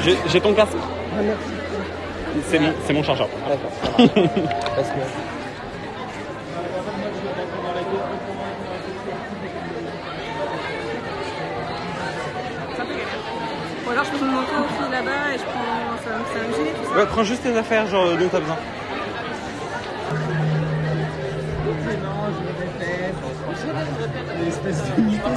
J'ai ton casque. Ah, merci. C'est mon chargeur. D'accord, ça marche. Parce que... Ou alors je pose mon manteau aux filles là-bas et je prends... Ça va me gêner tout ça. Ouais, prends juste tes affaires, genre dont t'as besoin. L'espèce de mytho.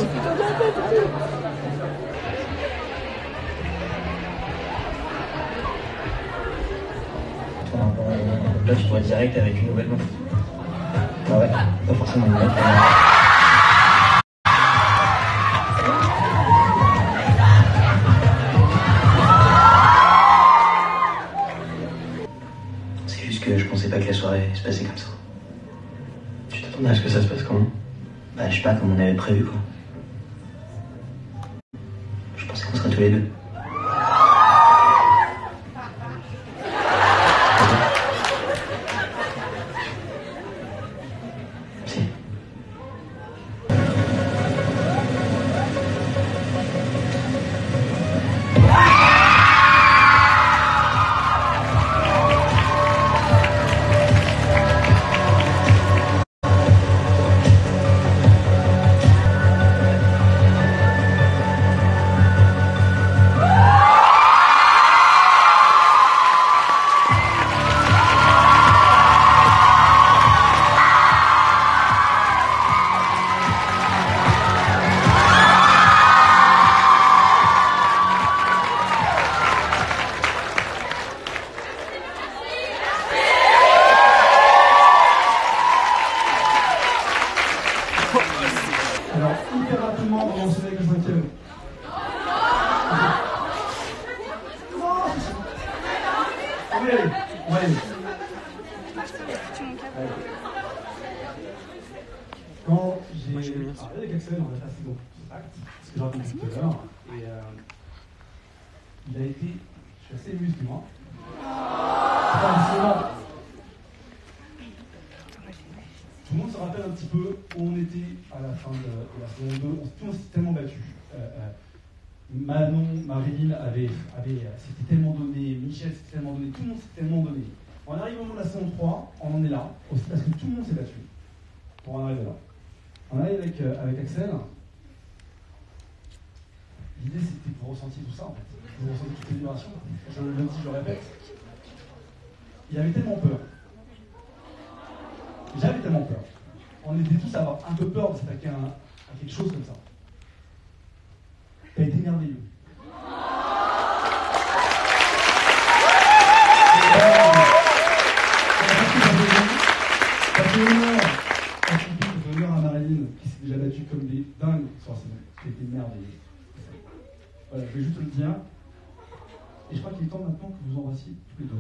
Là, tu pourrais direct avec une nouvelle meuf. Ah ouais, pas forcément une meuf. C'est juste que je pensais pas que la soirée se passait comme ça. Tu t'attendais à ce que ça se passe comment? Bah, je sais pas, comme on avait prévu, quoi. Je pensais qu'on serait tous les deux. Si. Alors, hyper rapidement, on va enchaîner avec le 5e. On va y aller. On va y aller. Quand j'ai parlé avec Axel, on a fait assez long contact, ce que j'ai raconté tout à l'heure, et il a été, je suis assez ému, excuse-moi. Tout le monde se rappelle un petit peu où on était à la fin de la saison 2. On s'est tellement battus. Manon, Marilyn s'était tellement donné, Michel s'était tellement donné, tout le monde s'est tellement donné. On arrive au moment de la saison 3, on en est là, parce que tout le monde s'est battu pour en arriver là. On arrive avec Axel. L'idée c'était pour ressentir tout ça en fait, pour ressentir toutes les vibrations. Je le dis, je le répète. Il avait tellement peur. J'avais tellement peur. On était tous à avoir un peu peur de s'attaquer à quelque chose comme ça. T'as été merveilleux. Ça fait honneur à Marilyn qui s'est déjà battue comme des dingues sur la scène. Ça a été merveilleux. Voilà, je vais juste le dire. Et je crois qu'il est temps maintenant que vous embrassiez tous les deux.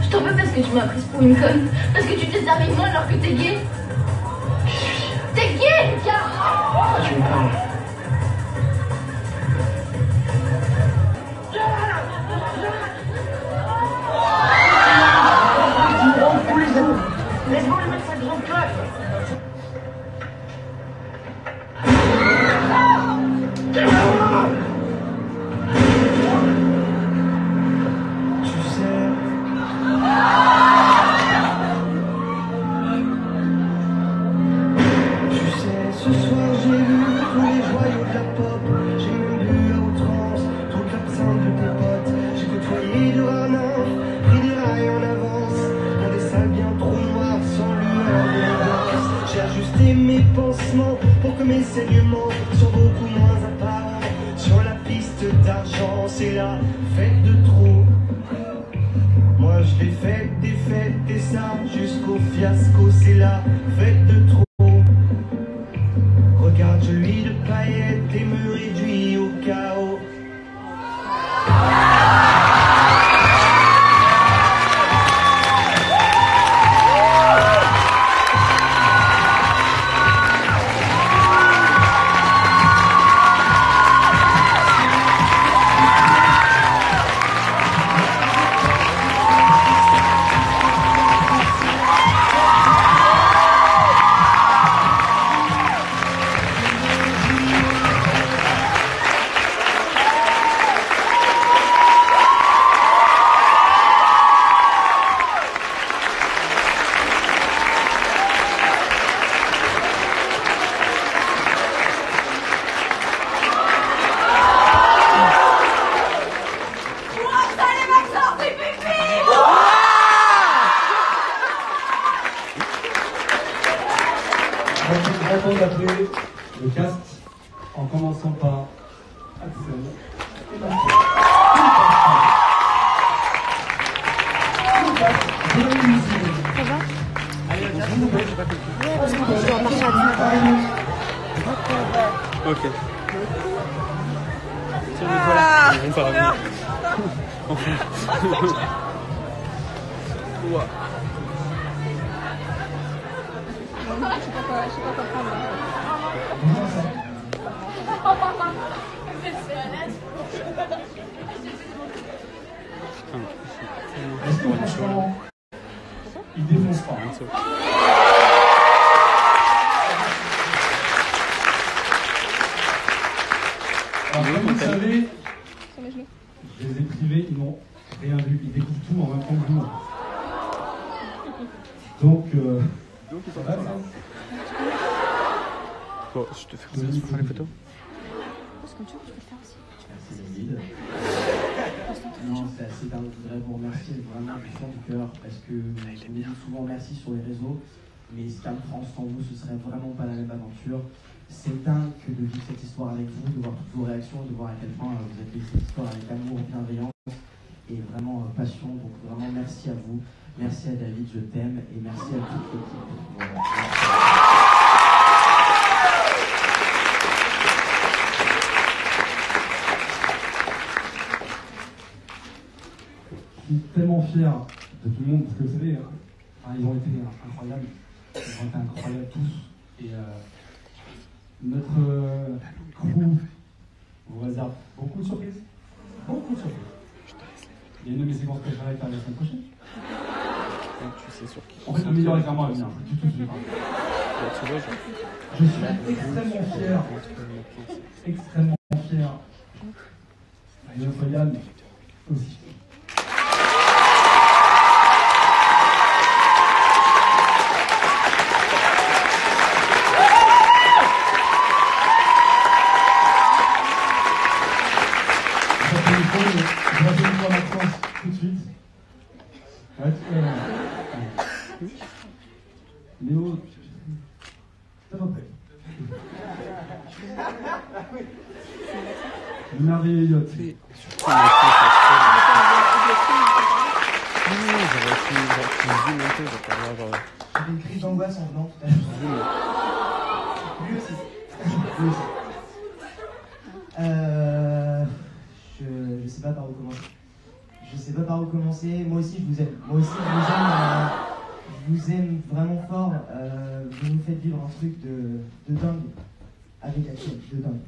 Je t'en veux parce que tu m'as prise pour une conne. Parce que tu te sers avec moi alors que t'es gay. T'es gay, Lucas. Tu me parles. Laisse-moi le mettre sa grande claque. Ce soir j'ai lu tous les joyaux de la pop. J'ai même bu à outrance toute l'absinthe de tes potes. J'ai côtoyé de rares nymphes, pris des rails en avance dans des salles bien trop noires sans lueur ni ambiance. J'ai ajusté mes pansements pour que mes saignements soient beaucoup moins apparents. Sur la piste d'argent, c'est la fête de trop. Moi je l'ai faite, défaite et ça jusqu'au fiasco, c'est la fête de trop. Regarde, je lui de paillettes et me réduis au chaos. temps d'appeler le cast en commençant par Axel et Martin. Ça va? Ok. Ah, On part. bien. Ouah. Je sais pas quoi prendre. Est-ce que franchement, il défonce pas? Alors, comme vous savez, Sur mes genoux. je les ai privés, ils n'ont rien vu. Ils découvrent tout en même temps que vous. Donc, ça va, ça? Bon, je te fais confiance pour faire les photos. Comme tu veux, tu peux le faire aussi. Merci David. Non, c'est assez dingue. Je voudrais vous remercier vraiment du fond du cœur parce que vous me dites souvent merci sur les réseaux, mais Scam France sans vous, ce serait vraiment pas la même aventure. C'est dingue que de vivre cette histoire avec vous, de voir toutes vos réactions, de voir à quel point vous avez vécu cette histoire avec amour, bienveillance et vraiment passion. Donc vraiment merci à vous, merci à David, je t'aime et merci à toute l'équipe. Voilà. Je suis tellement fier de tout le monde, parce que vous savez, ils ont été incroyables. Ils ont été incroyables tous. Et notre crew vous réserve beaucoup de surprises. Beaucoup de surprises. Il y a une de mes séquences préférées qui arrive la semaine prochaine. Tu sais sur qui. En fait, le meilleur est vraiment à venir. Du tout, je suis extrêmement fier. Extrêmement fier. Et notre Yann aussi. Je vais appeler une fois Maxence tout de suite. Ouais, Léo, t'es pas prêt. Le merveilleux Elliot. J'avais une crise d'angoisse en venant tout à l'heure. Lui aussi. Lui aussi. Je sais pas par où commencer. Je sais pas par où commencer. Moi aussi, je vous aime. Moi aussi, je vous aime vraiment fort. Vous nous faites vivre un truc de dingue avec Axel, de dingue.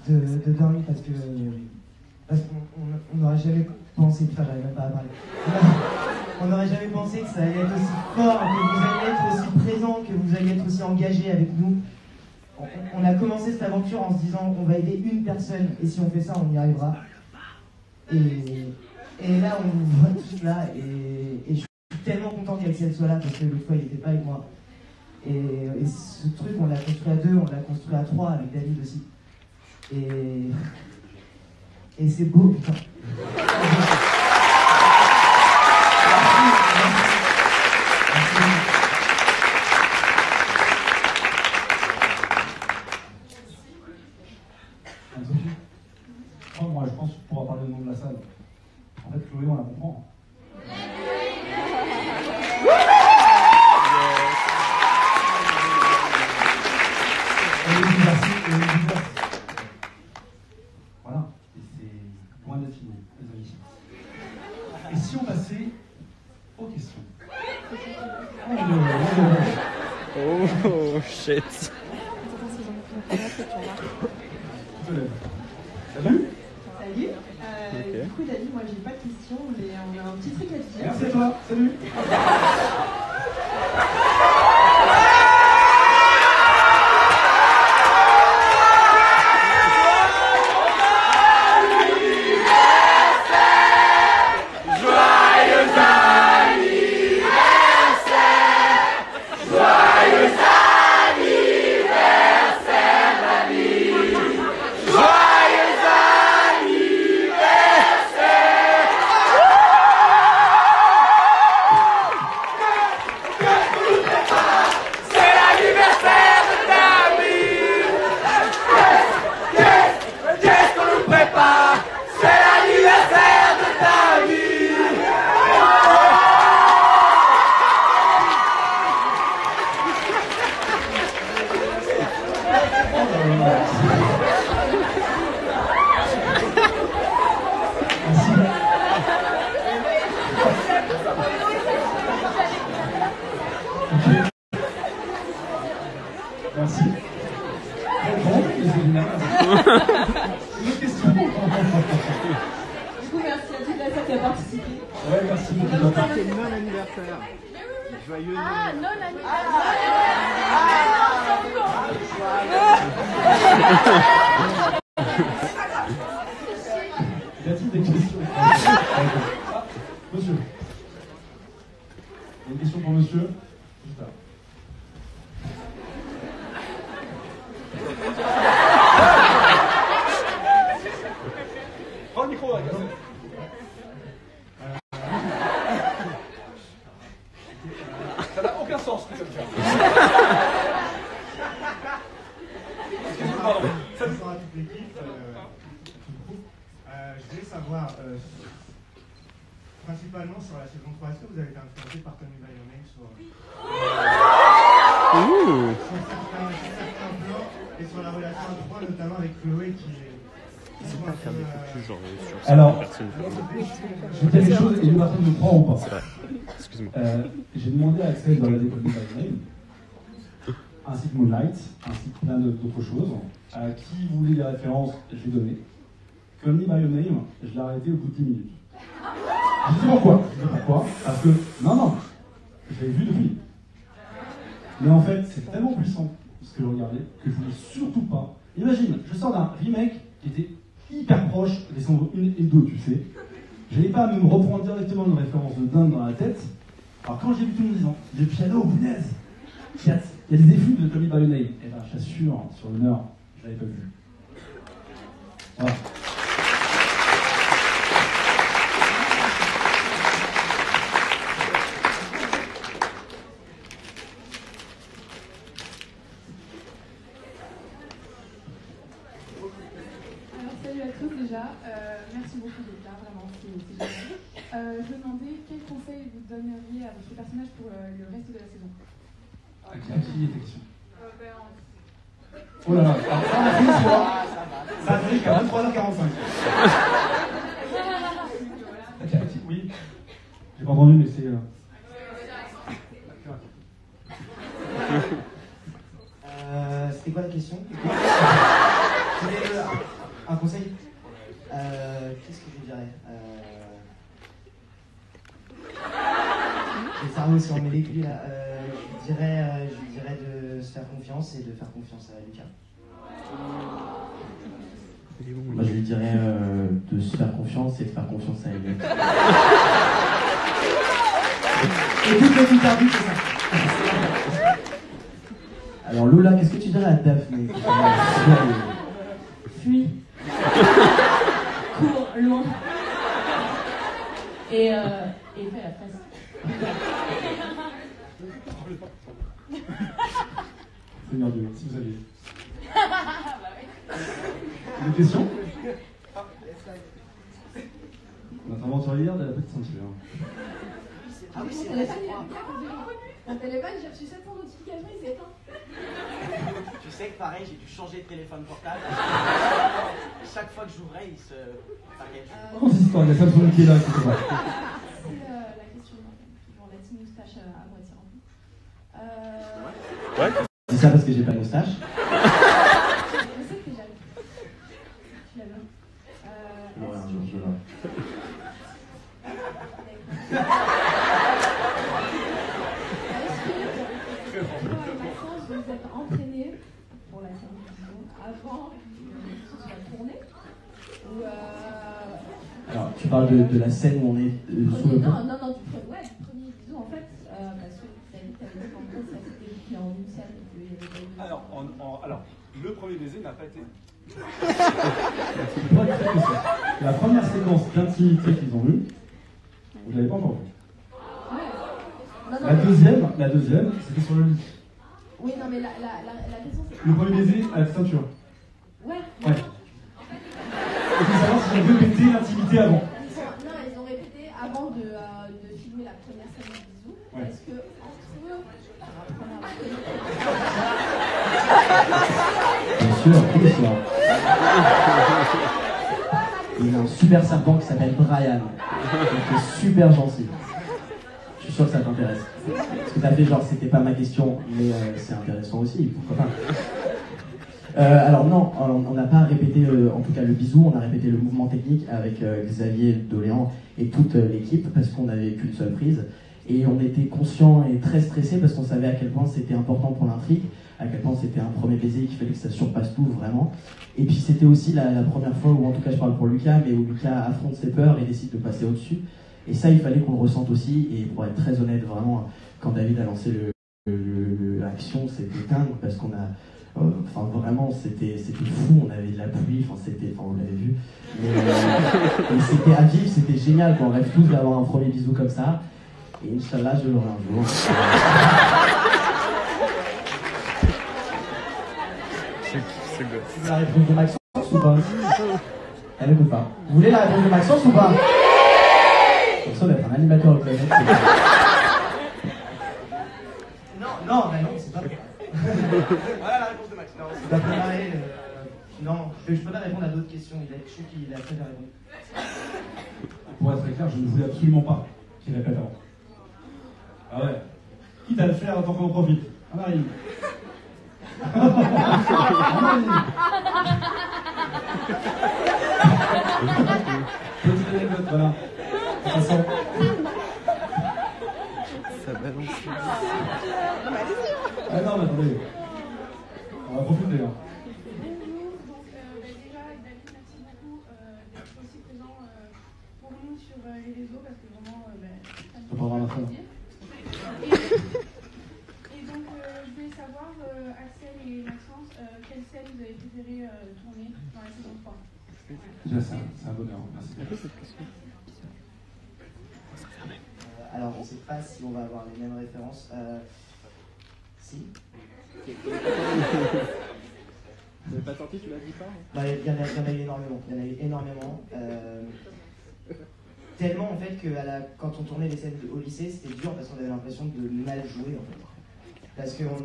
De dingue parce qu'on n'aurait jamais pensé, j'arrive même pas à parler. On n'aurait jamais pensé que ça allait être aussi fort, que vous alliez être aussi présent, que vous alliez être aussi engagé avec nous. On a commencé cette aventure en se disant on va aider une personne et si on fait ça on y arrivera. Et là on vous voit tous là et je suis tellement content qu'Axel soit là parce que l'autre fois il n'était pas avec moi. Et ce truc on l'a construit à deux, on l'a construit à trois avec David aussi. Et c'est beau putain. Moi, je pense qu'on pourra parler au nom de la salle. En fait, Chloé, on la comprend. Elle est diverse. Voilà. Et c'est loin d'être fini, les amis. Et si on passait aux questions? Oh shit. Salut. Salut. Ok. Du coup, David, moi j'ai pas de questions, mais on a un petit truc à te dire. Merci à toi. Salut. toi qui as participé. Ouais, merci. C'est non anniversaire. Joyeux Ah, Noël. non, Y a-t-il des questions? Monsieur. Il y a une question pour monsieur? Juste là. Prends le micro, là, ça n'a aucun sens, ce que tu viens de faire. Excuse-moi, pardon. Bonsoir à toute l'équipe. Je voulais savoir, principalement sur la saison 3, est-ce que vous avez été influencé par Tony Bayonnet sur certains plans et sur la relation à 3, notamment avec Chloé qui est. C'est pas faire des focus genre sur Alors, certaines personnes. je vais dire des choses et une personne me croit ou pas. C'est vrai. Excuse-moi. J'ai demandé à Axel dans la décolle de Bayonnet, ainsi que Moonlight, ainsi que plein d'autres choses. À qui voulait des références, je vais donner. Call Me By Your Name, je l'ai arrêté au bout de 10 minutes. Je dis pourquoi? Je dis pourquoi? Parce que, non, je l'avais vu depuis. Mais en fait, c'est tellement puissant ce que je regardais que je voulais surtout pas. Imagine, je sors d'un remake qui était hyper proche des saisons 1 et 2, tu sais. J'allais pas à me reprendre directement une référence de dingue dans la tête. Alors quand j'ai vu tout le monde disant, le piano, punaise, il y a des effluves de Call Me By Your Name. Et ben, je t'assure, sur l'honneur, je l'avais pas vu. Voilà. Salut à tous déjà, merci beaucoup d'être là, vraiment, c'est génial. Je me demandais quel conseil vous donneriez à votre personnage pour le reste de la saison. À qui est question? Oh là là, alors ça on a fait une fois, ça a duré qu'à 23h45. Oui, j'ai pas entendu mais c'est... C'était quoi la question? C'était un conseil. Qu'est-ce que je dirais? Le cerveau s'est emmêlé lui là. Je lui dirais de se faire confiance et de faire confiance à Lucas. Moi je lui dirais de se faire confiance et de faire confiance à Elliot. Et toutes les interviews, c'est ça. Alors Lola, qu'est-ce que tu dirais à Daphné? Fuis. Cours loin. Et fais la presse. Seigneur Dieu, si vous aviez. Des questions? Notre aventurière de la petite ceinture. Ah oui, c'est vrai. Mon téléphone, j'ai reçu 700 notifications, il s'est éteint. Je sais que pareil, j'ai dû changer de téléphone portable. Chaque fois que j'ouvrais, il se package. Comment cette histoire? Il y a Samsung qui est là, quelque part. C'est la question, toujours la petite moustache à moitié remplie. Ouais. Je dis ça parce que j'ai pas de moustache. Je sais que j'arrive. Tu l'as bien. Ouais, un jour, je l'aurai. Maxence, vous êtes entraîné pour la scène avant que ce soit tourné ou Alors, tu parles de la scène où on est sous le pont? Non, du premier bisou en fait, parce que tu as dit qu'en gros ça s'était bouclé en une scène et qu'il y avait pas eu... Alors, le premier baiser n'a pas été. C'est pas du tout ça. La première séquence d'intimité qu'ils ont eue, vous l'avez pas encore vue. La deuxième, c'était sur le lit. Oui, non, mais la question c'est... Le premier baiser à la ceinture. Ouais. Ouais. Il faut savoir si j'avais répété l'intimité avant. Ils ont répété avant de filmer la première scène de bisou. Ouais. Est-ce que entre eux, Bien sûr, tous les soirs. Il y a un super serpent qui s'appelle Brian, qui est super gentil. Je suis sûr que ça t'intéresse. Parce que t'as fait genre c'était pas ma question, mais c'est intéressant aussi, pourquoi pas. Alors non, on n'a pas répété, en tout cas le bisou, on a répété le mouvement technique avec Xavier Doléan et toute l'équipe parce qu'on n'avait qu'une seule prise. Et on était conscient et très stressé parce qu'on savait à quel point c'était important pour l'intrigue, à quel point c'était un premier baiser qu'il fallait que ça surpasse tout vraiment. Et puis c'était aussi la première fois où, en tout cas je parle pour Lucas, mais où Lucas affronte ses peurs et décide de passer au-dessus. Et ça, il fallait qu'on le ressente aussi. Et pour être très honnête, vraiment, quand David a lancé l'action, c'était dingue parce qu'on a... Enfin, vraiment, c'était fou. On avait de la pluie, enfin, vous l'avez vu. Mais c'était à vivre, c'était génial. On rêve tous d'avoir un premier bisou comme ça. Et Inch'Allah, je l'aurai un jour. C'est good. Vous voulez la réponse de Maxence ou pas? Elle écoute pas. Vous voulez la réponse de Maxence ou pas? Comme ça, d'être un animateur au planète. Non, c'est pas. Voilà la réponse de Max. Non, C'est pas préparé. Non, je peux pas répondre à d'autres questions. Je trouve qu'il a préféré répondre. Pour être très clair, je ne voulais absolument pas qu'il répète avant. Ah ouais. Quitte à le faire, tant qu'on en profite. On arrive. Petite anecdote, voilà. Ça sent. Ça balance. Ah non, mais attendez. On va profiter là. Bonjour, donc déjà David, merci beaucoup d'être aussi présent pour nous sur les réseaux parce que vraiment ça On peut avoir la fin. Et donc je voulais savoir, Axel et Maxence, quelle scène vous avez préféré tourner dans la saison 3? Déjà, c'est un bonheur, merci. Alors, je ne sais pas si on va avoir les mêmes références. Si. Vous n'avez pas sorti, tu l'as dit pas? Il y en a eu énormément. Il y en a eu énormément. Tellement en fait que quand on tournait les scènes au lycée, c'était dur parce qu'on avait l'impression de mal jouer en fait. Parce qu'on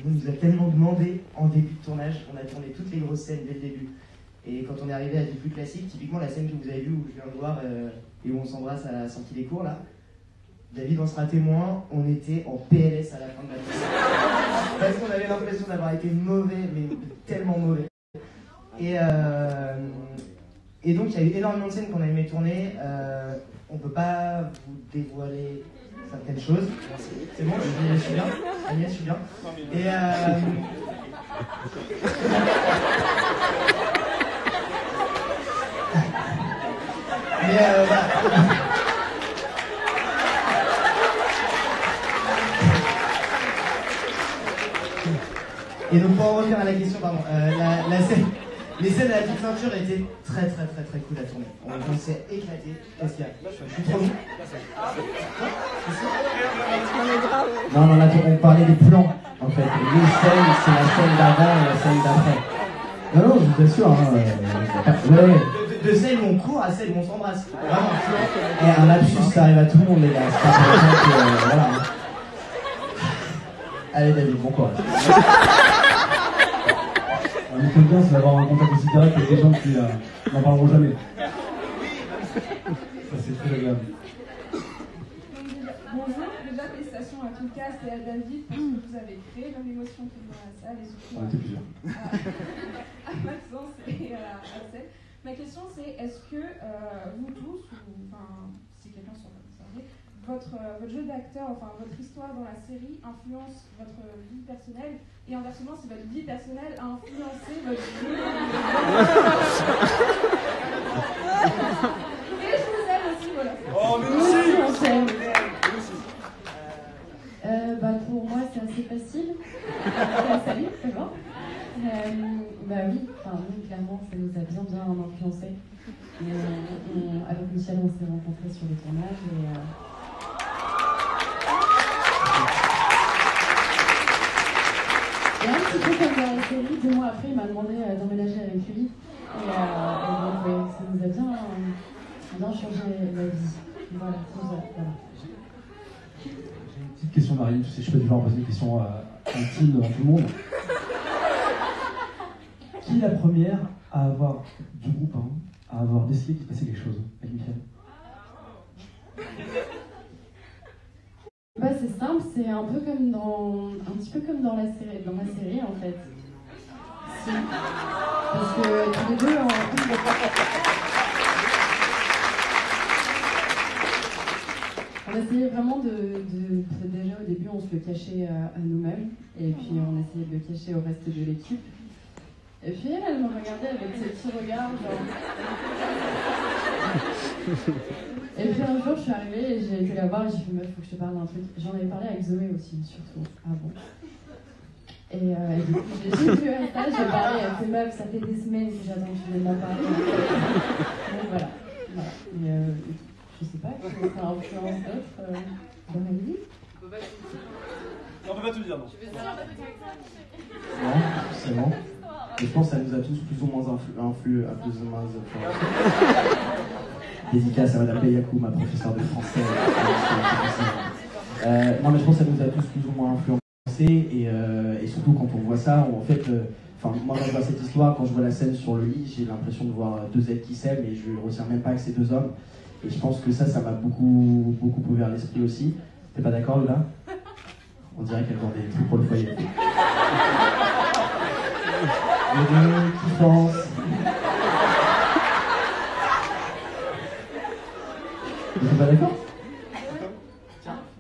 nous a tellement demandé en début de tournage, on a tourné toutes les grosses scènes dès le début. Et quand on est arrivé à du plus classique, typiquement la scène que vous avez vue où je viens de voir et où on s'embrasse à la sortie des cours là, David en sera témoin, on était en PLS à la fin de la scène. Parce qu'on avait l'impression d'avoir été mauvais, mais tellement mauvais. Et donc il y a eu énormément de scènes qu'on a aimé tourner. On peut pas vous dévoiler certaines choses. C'est bon, je suis bien. Agnès, je suis bien. Et Et donc pour en revenir à la question, pardon, les scènes de la petite ceinture étaient très cool à tourner. On s'est éclaté. Qu'est-ce qu'il y a? Je suis trop long. Non, là, on parlait des plans, en fait. Les scènes, c'est la scène d'avant et la scène d'après. Non, je vous assure. De celle où on court à celle où on s'embrasse. Vraiment. Et un lapsus, ça arrive à tout le monde, les gars. C'est pas pour ça que, voilà. Allez, David, bon courage. On est bien, c'est d'avoir un contact aussi direct avec des gens qui n'en parleront jamais. Ça, c'est très agréable. Bonjour, déjà félicitations à tout le cast et à David pour ce que vous avez créé, dans l'émotion qui est dans la salle et surtout On était plusieurs. à Maxence et à Axel. Ma question c'est, est-ce que vous tous, ou enfin si quelqu'un s'en concerné, votre jeu d'acteur, enfin votre histoire dans la série influence votre vie personnelle et inversement si votre vie personnelle a influencé votre jeu et je vous aime aussi, voilà. Oh mais aussi On s'aime. Pour moi c'est assez facile. Salut, comment oui, clairement ça nous a bien influencé. Avec Michel on s'est rencontrés sur le tournage et un petit peu comme dans la série, 2 mois après il m'a demandé d'emménager avec lui et donc ça nous a bien changé la vie. Voilà. J'ai une petite question, Marie. Je suis pas du genre à poser des questions intimes devant tout le monde. Qui est la première à avoir, du groupe, à avoir décidé qu'il se passait quelque chose avec Michel? C'est simple, c'est un petit peu comme dans la série en fait. aussi. Parce que tous les deux, on essayait vraiment déjà au début, on se le cachait à nous-mêmes, et puis on essayait de le cacher au reste de l'équipe. Et puis elle me regardait avec ses petits regards, genre. Et puis un jour, je suis arrivée et j'ai été la voir et j'ai fait meuf, faut que je te parle d'un truc. J'en avais parlé avec Zoé aussi, surtout, avant. Et du coup, j'ai vu ça, j'ai parlé, elle fait meuf, ça fait des semaines que j'attends que tu viennes m'en parler. Donc voilà. Et je sais pas, ça influence d'autres dans ma vie. On peut pas tout dire, non. Non, c'est bon. Et je pense que ça nous a tous plus ou moins influencé. Dédicace à Madame Beyakou, ma professeure de français. Non, mais je pense que ça nous a tous plus ou moins influencé. Et surtout quand on voit ça, en fait, moi quand je vois cette histoire, quand je vois la scène sur le lit, j'ai l'impression de voir deux êtres qui s'aiment et je ne retiens même pas que c'est deux hommes. Et je pense que ça m'a beaucoup ouvert l'esprit aussi. T'es pas d'accord, Lola? On dirait qu'elle vend des trucs pour le foyer. Les deux qui pensent. T'es pas d'accord?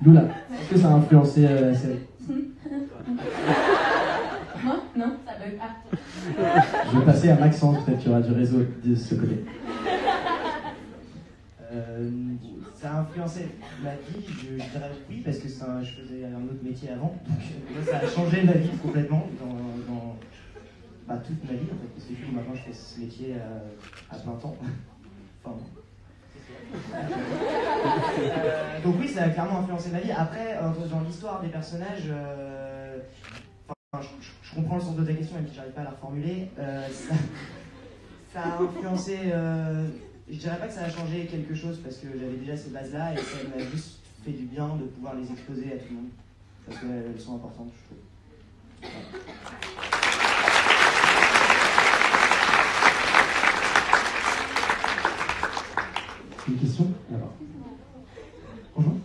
Lola, est-ce que ça a influencé la série? Moi? Non, ça bug pas. Je vais passer à Maxence, peut-être qu'il y aura du réseau de ce côté. Ça a influencé ma vie, je dirais oui, parce que je faisais un autre métier avant, donc ça a changé ma vie complètement dans toute ma vie en fait, parce que maintenant je fais ce métier à plein temps. Enfin, donc oui, ça a clairement influencé ma vie. Après, dans l'histoire des personnages, je comprends le sens de ta question, même si j'arrive pas à la reformuler. Ça a influencé. Je dirais pas que ça a changé quelque chose parce que j'avais déjà ces bases-là et ça m'a juste fait du bien de pouvoir les exposer à tout le monde parce qu'elles sont importantes, je trouve. Voilà. Une question? Alors. Bonjour.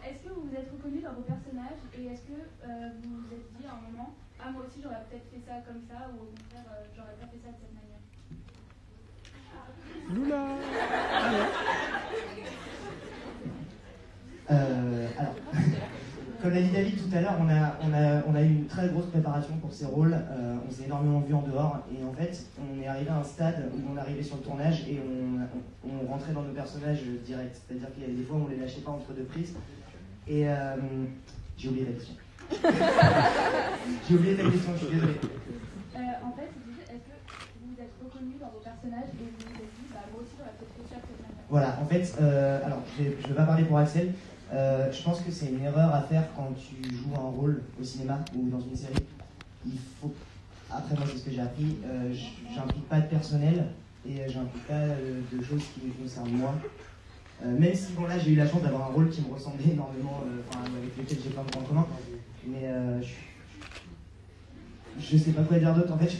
Est-ce que vous vous êtes reconnu dans vos personnages et est-ce que vous vous êtes dit à un moment, ah moi aussi j'aurais peut-être fait ça comme ça ou au contraire j'aurais pas fait ça de cette manière? Loula. Alors, comme l'a dit David tout à l'heure, on a eu une très grosse préparation pour ces rôles. On s'est énormément vu en dehors et en fait, on est arrivé à un stade où on arrivait sur le tournage et on rentrait dans nos personnages direct. C'est-à-dire qu'il y avait des fois où on les lâchait pas entre deux prises. Et j'ai oublié ta question. J'ai oublié ta question, je suis désolé. En fait, est-ce que vous vous êtes reconnu dans vos personnages et vous vous êtes dit, bah moi aussi j'aurais peut-être fait ça de cette manière? Voilà, en fait, alors je vais pas parler pour Axel. Je pense que c'est une erreur à faire quand tu joues un rôle au cinéma ou dans une série. Il faut. Après, moi, c'est ce que j'ai appris. J'implique pas de personnel et j'implique pas de choses qui me concernent moi. Même si, bon, là, j'ai eu la chance d'avoir un rôle qui me ressemblait énormément, avec lequel j'ai plein de points communs. Mais je sais pas quoi dire d'autre. En fait,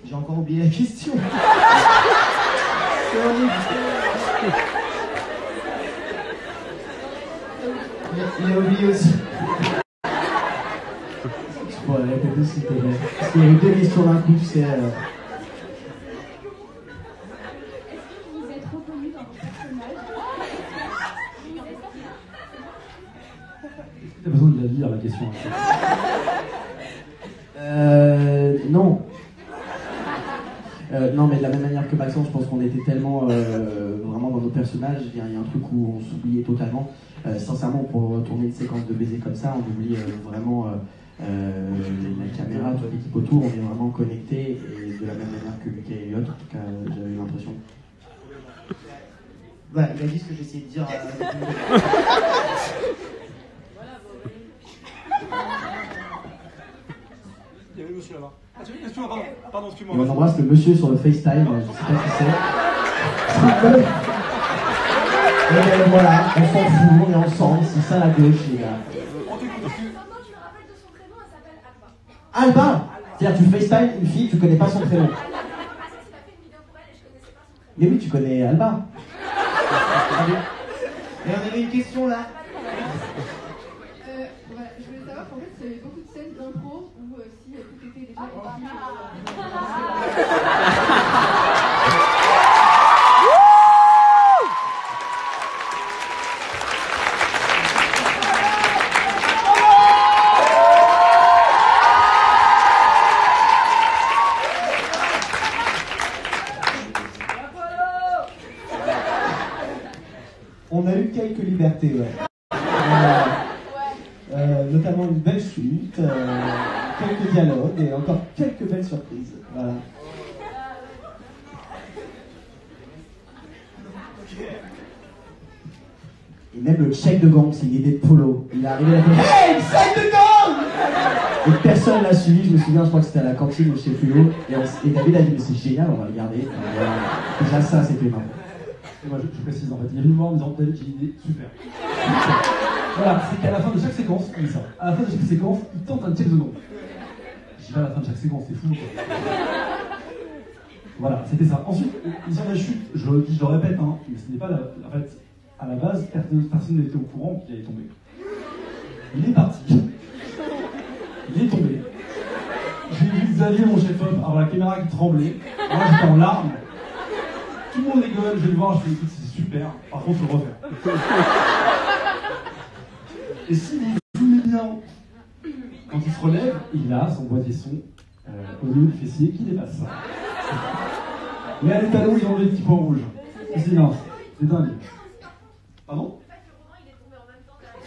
j'ai encore oublié la question. C'est horrible. Il a oublié aussi. Tu pourrais répéter s'il te plaît. Parce qu'il y a eu deux questions d'un coup, tu sais. Est-ce que vous vous êtes reconnu dans vos personnages? T'as besoin de la lire la question. Non. Non, mais de la même manière que Maxence, je pense qu'on était tellement vraiment dans nos personnages. Il y a un truc où on s'oubliait totalement. Sincèrement, pour tourner une séquence de baiser comme ça, on oublie vraiment la caméra, toute l'équipe autour. On est vraiment connectés et de la même manière que Lucas et Elliot. En tout cas, j'avais eu l'impression. Voilà, il a dit ce que j'ai essayé de dire. Il y avait le monsieur là-bas. Ah, tu veux une question? Pardon, excuse-moi. Et on embrasse le monsieur sur le FaceTime, je sais pas qui c'est. Et ben voilà, on s'en fout, on est ensemble, c'est ça la gauche, les gars. Alba! C'est-à-dire, tu FaceTime une fille, tu connais pas son prénom. Mais oui, tu connais Alba. Et on avait une question là. Voilà, je voulais savoir qu'en fait, il y avait beaucoup de scènes d'impro où si tout était des On a eu quelques libertés, ouais. Notamment une belle chute, quelques dialogues et encore quelques belles surprises. Voilà. Et même le check de gang, c'est une idée de Polo. Il est arrivé à la Hey, check de gang! Et personne l'a suivi, je me souviens, je crois que c'était à la cantine ou chez Polo. Et David a dit, mais c'est génial, on va le garder. Et voilà. Déjà ça, c'était marrant. Et moi, je précise en fait, il est venu me voir en me disant, David, j'ai une idée super. Voilà, c'est qu'à la fin de chaque séquence, il dit ça. À la fin de chaque séquence, il tente un check de gang. Je dis pas à la fin de chaque séquence, c'est fou quoi. Voilà, c'était ça. Ensuite, l'histoire de la chute, je le dis, je le répète, hein, mais ce n'est pas en fait, à la base, personne n'était au courant qu'il allait tomber. Il est parti. Il est tombé. J'ai vu Xavier, mon chef-op, avoir la caméra qui tremblait. Moi, j'étais en larmes. Tout le monde rigole, je vais le voir, je fais écoute, c'est super. Par contre, faut le refaire. Et si vous vous souvenez bien, quand il se relève, il a son boîtier son au milieu du fessier qui dépasse ça. Mais à l'étalon, ils ont des petits points rouges. C'est silence. C'est dingue. Pardon?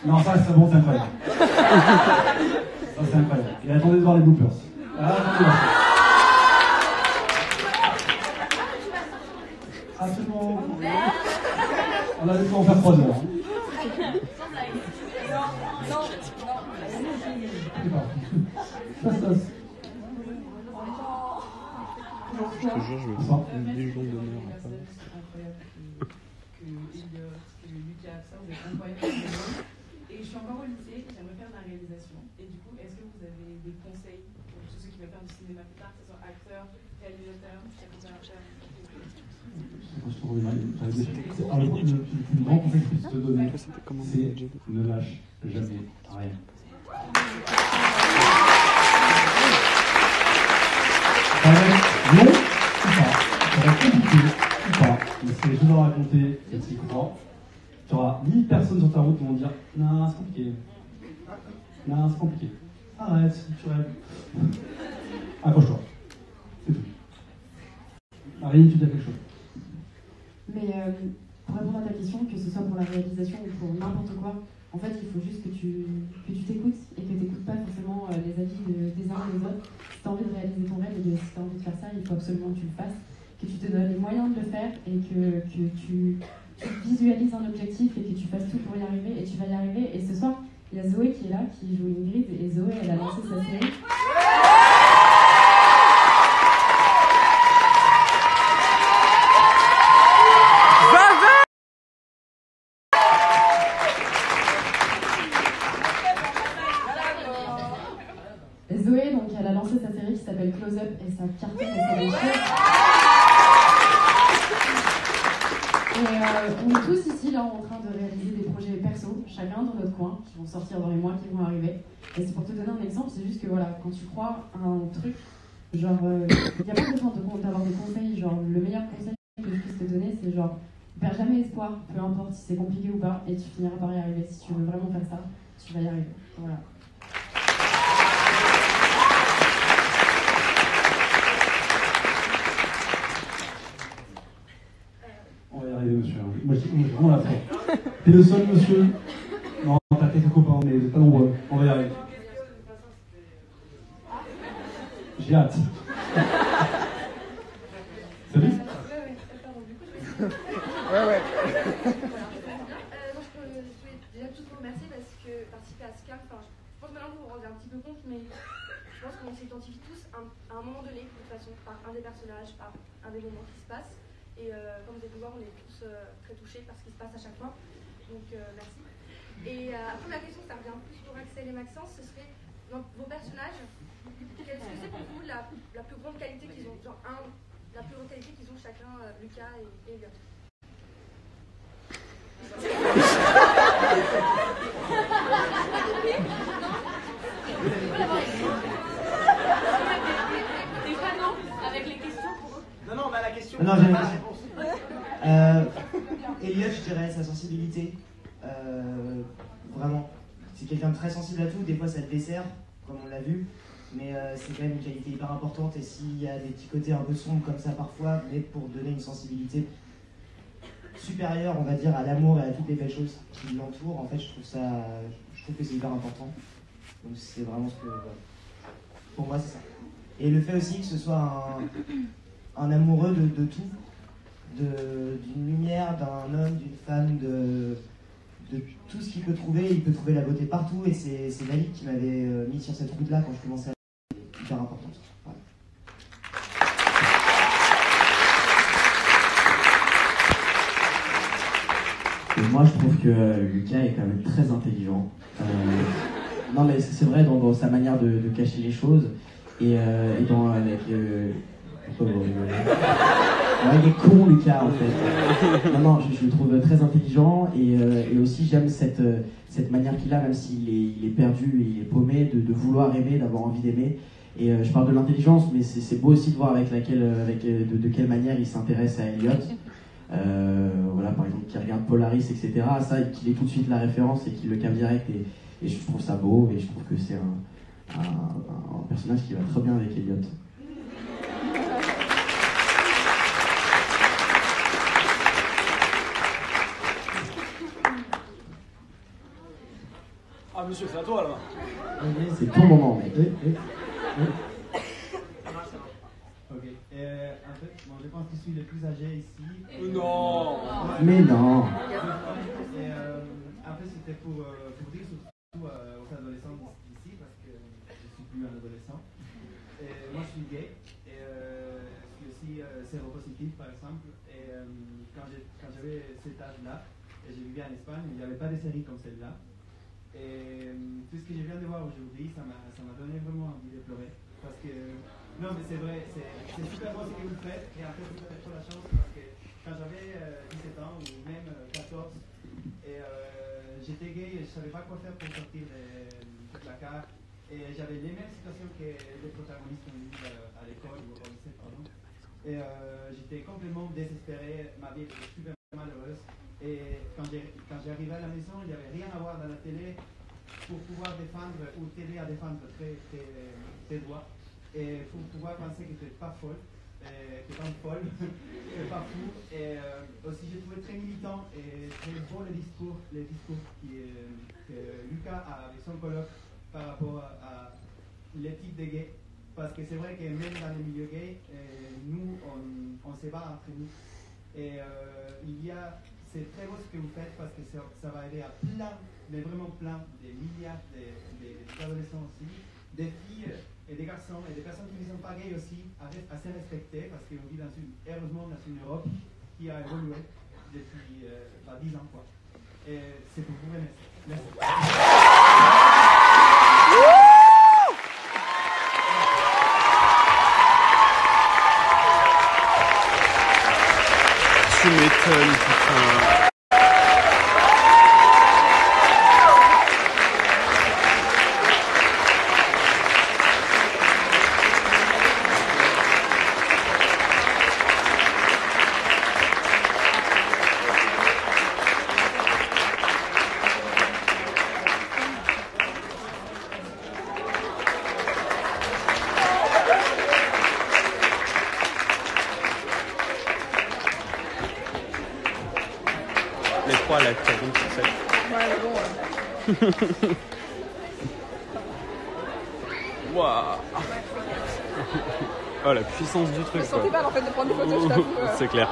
Non, ça, c'est bon, c'est incroyable. Ça, c'est incroyable. Et attendez de voir les bloopers. Ah, attendez de voir. Absolument. On avait pu en faire 3 heures. Hein. Ça se passe. Je te jure, je vais faire une légion d'honneur après. Que Elliot, que Lucas, ça, vous êtes incroyables. Et je suis encore au lycée, j'aimerais faire de la réalisation. Et du coup, est-ce que vous avez des conseils pour tous ceux qui veulent faire du cinéma plus tard, que ce soit acteur, réalisateur, opérateur? Le plus grand conseil que je puisse te donner, c'est ne lâche jamais rien. Ça va être long ou pas, ça va être compliqué ou pas, mais c'est juste à raconter et tu y crois. Tu auras 1000 personnes sur ta route qui vont dire non, c'est compliqué. Non, c'est compliqué. Arrête, tu rêves. Accroche-toi. C'est tout. Marie, tu dis quelque chose. Mais pour répondre à ta question, que ce soit pour la réalisation ou pour n'importe quoi, en fait, il faut juste que tu t'écoutes et que tu n'écoutes pas forcément les avis des uns et des autres. Si tu as envie de réaliser ton rêve et si tu as envie de faire ça, il faut absolument que tu le fasses, que tu te donnes les moyens de le faire et que tu visualises un objectif et que tu fasses tout pour y arriver et tu vas y arriver. Et ce soir, il y a Zoé qui est là, qui joue Ingrid, et Zoé, elle a lancé sa série. Zoé, donc, elle a lancé sa série qui s'appelle Close Up et ça cartonne et ça déchire. Et on est tous ici là en train de réaliser des projets perso, chacun dans notre coin, qui vont sortir dans les mois qui vont arriver. Et c'est pour te donner un exemple, c'est juste que voilà, quand tu crois à un truc, genre, il n'y a pas besoin d'avoir des conseils, genre, le meilleur conseil que je puisse te donner, c'est genre, perds jamais espoir, peu importe si c'est compliqué ou pas, et tu finiras par y arriver. Si tu veux vraiment faire ça, tu vas y arriver. Voilà. On va y arriver, monsieur. Moi, je suis vraiment la fin. T'es le seul, monsieur. Non, t'as quelques copains, mais pas nombreux. On va y arriver. J'ai hâte. Salut. Ouais. Je voulais déjà tous vous remercier parce que participer à ce camp, je pense maintenant vous vous rendez un petit peu compte, mais je pense qu'on s'identifie tous à un moment donné, de toute façon, par un des personnages, par un des moments qui se passent. Et comme vous avez pu voir, on est tous très touchés par ce qui se passe à chaque fois. Donc merci. Et après ma question, ça revient plus pour Axel et Maxence, ce serait dans vos personnages, qu'est-ce que c'est pour vous la plus grande qualité qu'ils ont, genre la plus grande qualité qu'ils ont chacun, Lucas et Elliot. Non, Elliot, je dirais sa sensibilité. Vraiment. C'est quelqu'un de très sensible à tout. Des fois, ça le dessert, comme on l'a vu. Mais c'est quand même une qualité hyper importante. Et s'il y a des petits côtés un peu sombres comme ça parfois, mais pour donner une sensibilité supérieure, on va dire, à l'amour et à toutes les belles choses qui l'entourent, en fait, je trouve que c'est hyper important. Donc c'est vraiment ce que... Pour moi, c'est ça. Et le fait aussi que ce soit un amoureux de tout, d'une lumière, d'un homme, d'une femme, de tout ce qu'il peut trouver. Il peut trouver la beauté partout, et c'est Malik qui m'avait mis sur cette route-là quand je commençais à... C'est hyper important. Voilà. Et moi, je trouve que Lucas est quand même très intelligent. Non, mais c'est vrai dans sa manière de cacher les choses et dans avec. Pourquoi vous rigolez? Ouais, il est con, Lucas, en fait. Non, je le trouve très intelligent et aussi j'aime cette manière qu'il a, même s'il est perdu et il est paumé, de vouloir aimer, d'avoir envie d'aimer. Et je parle de l'intelligence, mais c'est beau aussi de voir de quelle manière il s'intéresse à Elliot. Voilà, par exemple, qui regarde Polaris, etc. Ça, qu'il ait tout de suite la référence et qu'il le capte direct. Et je trouve ça beau, et je trouve que c'est un personnage qui va très bien avec Elliot. Ah monsieur, c'est à toi là-bas. C'est ton moment, mec. Ok. En fait, moi je pense que je suis le plus âgé ici. Non. Mais non. En fait, c'était pour dire surtout aux adolescents d'ici, parce que je suis plus un adolescent. Moi je suis gay et je suis aussi séropositif par exemple. Et quand j'avais cet âge-là, et je vivais en Espagne, il n'y avait pas de séries comme celle-là. Et tout ce que je viens de voir aujourd'hui, ça m'a donné vraiment envie de pleurer. Parce que, non mais c'est vrai, c'est super beau ce que vous faites. Et en fait, vous avez trop la chance parce que quand j'avais 17 ans ou même 14, et j'étais gay et je ne savais pas quoi faire pour sortir du placard. Et j'avais les mêmes situations que les protagonistes ont eues à l'école ou au lycée, pardon. Et j'étais complètement désespéré, ma vie était super malheureuse. Et quand j'arrivais à la maison, il n'y avait rien à voir dans la télé pour pouvoir défendre ou t'aider à défendre tes droits. Et pour pouvoir penser que tu n'es pas folle, que tu n'es pas folle, pas fou. Et aussi, j'ai trouvé très militant et très beau les discours que Lucas a avec son colloque par rapport à l'éthique des gays. Parce que c'est vrai que même dans les milieux gays, nous, on se bat entre nous. Et c'est très beau ce que vous faites parce que ça va aider à plein, mais vraiment plein, des milliards d'adolescents aussi, des filles et des garçons et des personnes qui ne sont pas gays aussi à se respecter parce qu'on vit heureusement dans une Europe qui a évolué depuis 10 ans. Quoi. Et c'est pour vous remercier. Merci. Tu m'étonnes, putain. Les trois là, qui reviennent sur scène. Ouais, bon. Waouh. Oh la puissance du truc. Je me sentais mal en fait de prendre des photos, je t'avoue. C'est clair.